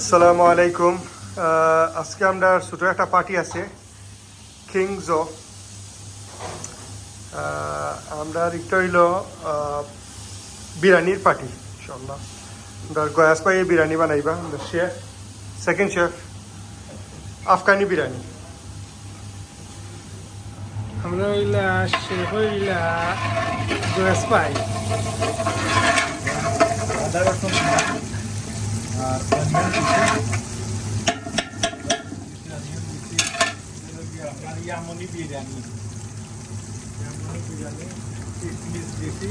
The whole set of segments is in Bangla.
আসসালামু আলাইকুম। আজকে আমরা ছোটো একটা পার্টি আছে কিংস। আমরা একটা হইল বিরিয়ানির পার্টি ইনশাল্লাহ। আমরা গয়াস পাই বিরিয়ানি বানাইবা chef, second chef Afghani biryani. আমরা হইলা শেফ হইলা গয়াস পাই আদা রসুন আর আপনার ইয়ামনি বিরিয়ানি কিশমিশ দিয়েছি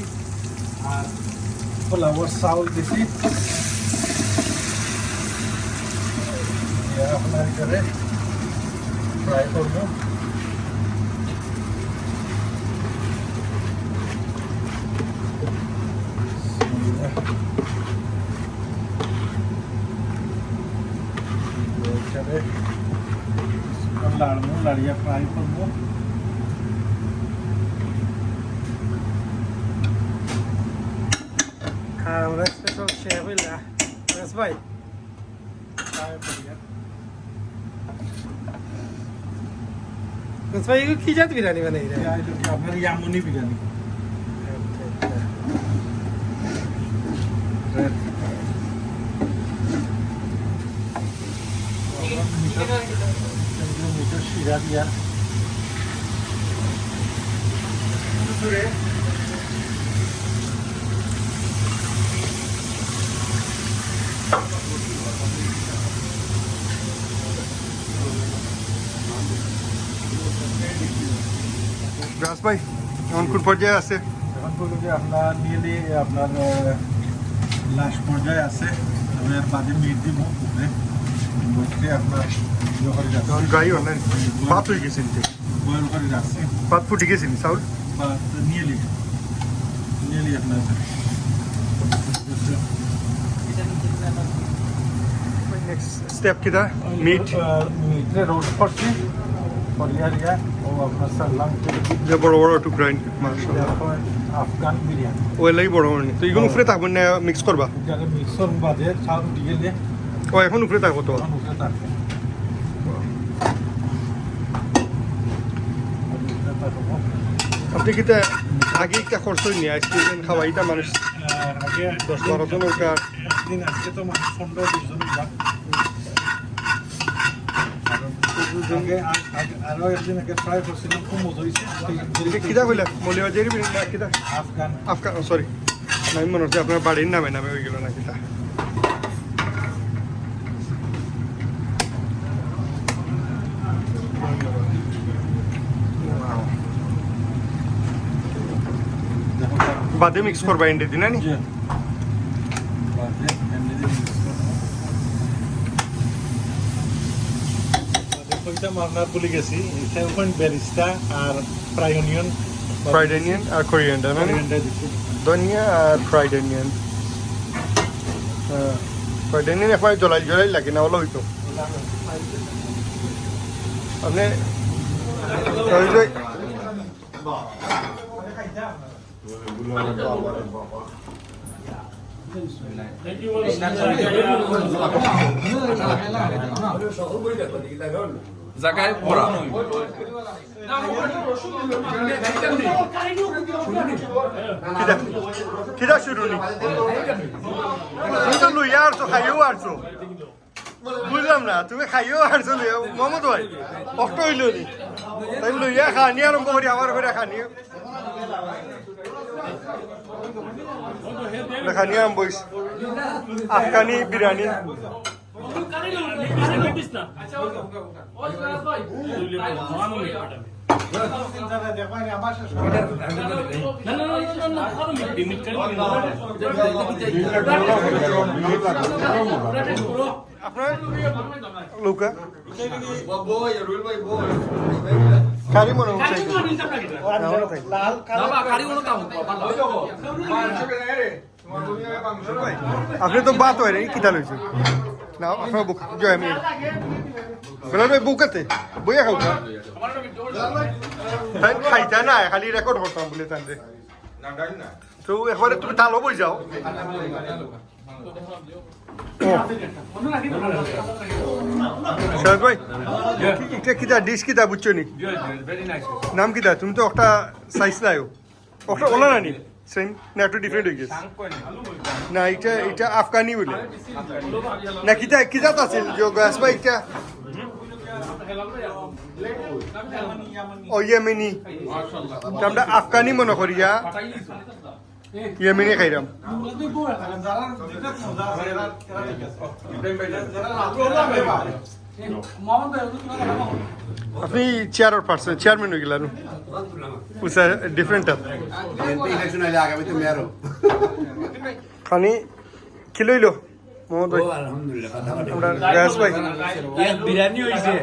আর পোলাওর চাউল দিয়েছি আপনার করে ফ্রাই করবো। লাড়িয়ে ফ্রাই করবো। আর আমরা স্পেশাল শেফ হইলা গয়াস ভাই। গয়াস ভাই কি জাত বিরিয়ানি বানাই রে? আপনার ইয়ামনি বিরিয়ানি। শিরা দিয়া গয়াস ভাই এমন কোন পর্যায়ে আছে? এখন পর্যন্ত আপনার নিয়ে আপনার লাস্ট পর্যায়ে আছে। আমি আর বাদে মিট দিব উপরে বসে আপনার তখন গাই অনেক ভাত হয়ে গেছে, বয়েল করে রাখছি। ভাত ফুটে গেছে চাউল। বা নিয়ে আপনার নেক্সট স্টেপ কিটা মিট মিটে রোস্ট করছি পরিয়া ও আপনার সাল্লাম যে বড় বড় টুকরা মাশাআল্লাহ আফগান বিরিয়ানি ওই লাগি বড় বড় তো এগুলো উপরে থাকবেন না মিক্স করবা? যারা মিক্সর বাদে চাল দিয়ে দিয়ে ও এখন উপরে থাকবো তো। উপরে থাকবে আপনি কিটা আগে একটা খরচ নিয়ে আইসক্রিম খাওয়াইটা মানুষ আগে 10-12 জন ওটা একদিন আজকে তো মানে 15-20 জন আরো একদিন আগে ট্রাই করছিলাম, খুব মজা হয়েছে। কিটা কইলা মলিবাজারি বিরিয়ানি না কিটা আফগান আফগান সরি আমি মনে হচ্ছে আপনার বাড়ির নামে নামে হয়ে গেল না কিটা। বাদে মিক্স করবা এন্ডে দিন নানি। আমরা ভুলে গেছি বেরিস্তা আর ফ্রাই অনিয়ন, ফ্রাইড অনিয়ন আর কোরিয়ান্ডার মানে ধনিয়া আর ফ্রাইড অনিয়ন। ফ্রাইড অনিয়ন এখন জলাই জলাই লাগে না হলো হইতো আপনি ওই যে জায়গায় পড়া কিটা শুরু নি তুমি তো লইয়া আসছো খাইও আসছো বুঝলাম না তুমি খাইও আসছো মোহাম্মদ ভাই কষ্ট হইল নি তাই লইয়া খানি আরম্ভ করি আমার ঘরে খানি খানি আরম্ভ হইছে আফগানি বিরিয়ানি। আপনার লৌকা কারি মনে হচ্ছে আপনি তো বাত হয় রে কিতা লইছে না আপনার বুক জয় আমি বেলা ভাই বুকাতে বইয়া খাও তাই খাইতা না খালি রেকর্ড করতাম বলে তাই তো একবারে তুমি তালো বই যাও শাহেদ ভাই এটা কিতা ডিশ কিতা বুঝছো নি নাম কিতা তুমি তো একটা সাইজ লাইও একটা ওলা নানি সেম না একটু ডিফারেন্ট হয়ে গেছে না এটা এটা আফগানি বলে না কিতা কিতা আছে যে গাছ ভাই এটা ও ইয়েমেনি আমরা আফগানি মনে করিয়া ইয়েমেনি খাইরাম আপনি চেয়ারের পার্সন চেয়ারম্যান হয়ে গেলেন উসা ডিফারেন্ট খানি কি লইল মোহাম্মদ ভাই আমরা গাছ ভাই বিরিয়ানি হইছে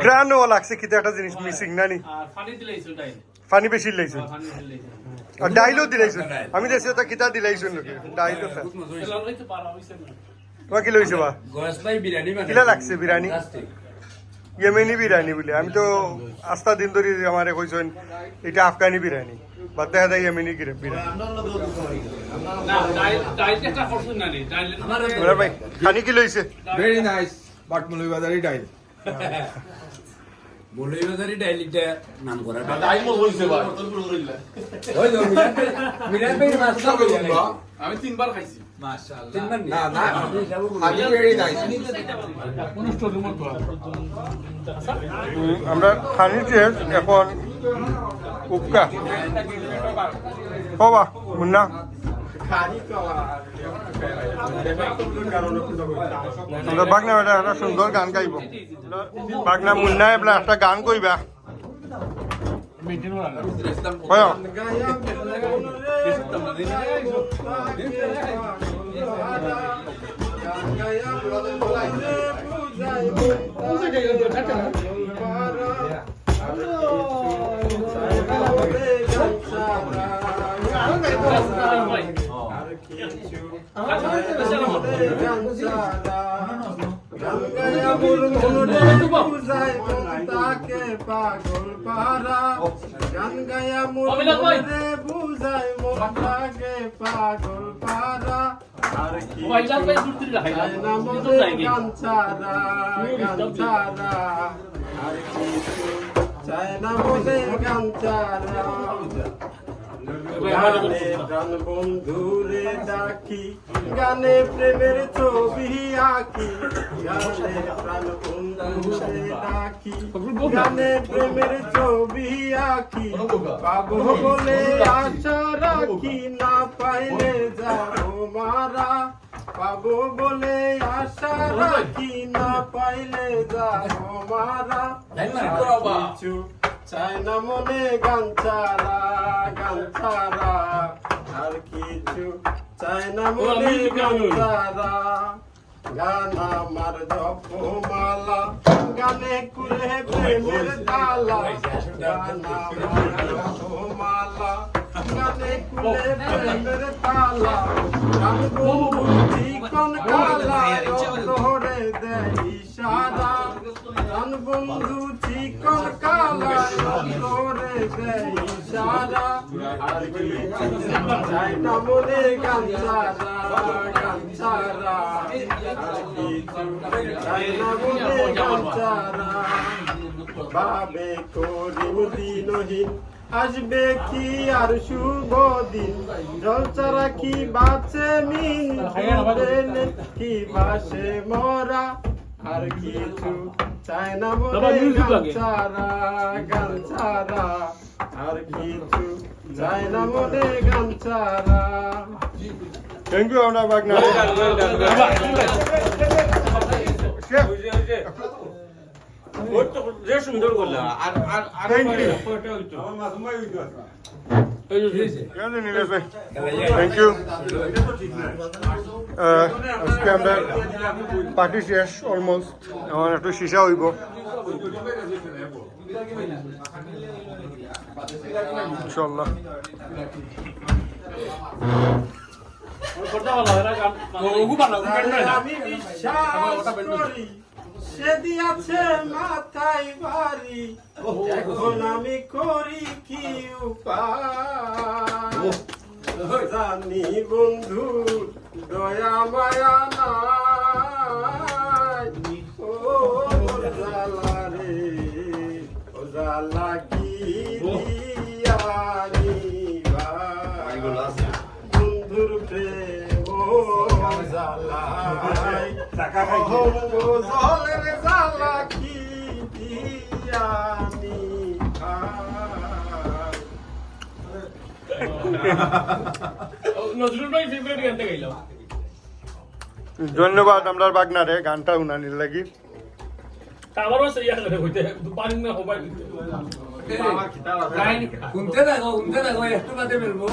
গ্রানও লাগছে কিন্তু একটা জিনিস মিসিং নানি পানি বেশি লাইছে আর ডাইলও দিলাইছো আমি দেখছি তো কিতা দিলাইছো নাকি ডাইলও তোমার কি লইছো বা কিলা লাগছে বিরিয়ানি ইয়েমেনি বিরিয়ানি বলে আমি তো আস্তা দিন ধরে আমারে কইছেন এটা আফগানি বিরিয়ানি বাদ দেখা যায় ইয়েমেনি বিরিয়ানি ভাই খানি কি লইছে ভেরি নাইস বাট মৌলভীবাজারি ডাইল মৌলভীবাজারি ডাইলিটা নাম করা আমি 3 বার খাইছি না না আমি ভেরি নাইস আমরা খানি টেস্ট এখন উপকা হবা মুন্না বাগনা বেটা একটা সুন্দর গান গাইব বাগনা মুন্না এবলা একটা গান কইবা তাকে পাগল পারা গান গায়া মুরে বুঝাই মনটাকে পাগল পারা আর কি গান ছাড়া আর কিছু চায় না বলে গান ছাড়া গানে প্রাণ বন্ধুরে ডাকি গানে প্রেমের ছবি আঁকি গানে প্রাণ বন্ধুরে ডাকি গানে প্রেমের ছবি আঁকি পাবো বলে আশা রাখি না পাইলে যাবো মারা পাবো বলে আশা রাখি না পাইলে যাবো মারা কিছু চাই না মনে গান ছাড়া আর কিছু চাই না মনে গান ছাড়া গান আমার জপমালা গানে কুলে প্রেমের তালা গান আমার জপমালা গানে কুলে প্রেমের তালা গান বন্ধু চিকন কালা তোরে দেয় ইশারা গান বন্ধু চিকন কালা তোরে দেয় ইশারা আর কিছু চাই না মনে গান ছাড়া আর কিছু চাই না মনে গান ছাড়া বাবে করিম দিনহীন আসবে কি আর শুভ দিন জলচারা কি বাঁচে মিন কি বাসে মরা আর কিছু চায় না বলে গান ছাড়া আর কিছু চায় না বলে গান ছাড়া থ্যাংক ইউ আমরা বাগনা সুন্দর করলা আর থ্যাংক ইউ আজকে আমরা পার্টি শেষ অলমোস্ট আমার একটু সীসা হইব ইনশাল্লাহ আমি বিশ্বাস করি সে দিয়াছে মাথায় বাড়ি এখন আমি করি কি উপায় জানি বন্ধু দয়া মায়া নাই ও জালা রে ও জালা কি দিয়ানি ভাই বন্ধুর প্রেম জালাই জলের জালা কি দিয়ানি ভাই নজরুল ভাই ফেভারিট গানটা গাইলাম। ধন্যবাদ আমরা বাগনারে গানটা উনানির লাগি আমারও সেই আসলে হইতে পারি না মোবাইল শুনতে থাকো একটু বাদে ফেলবো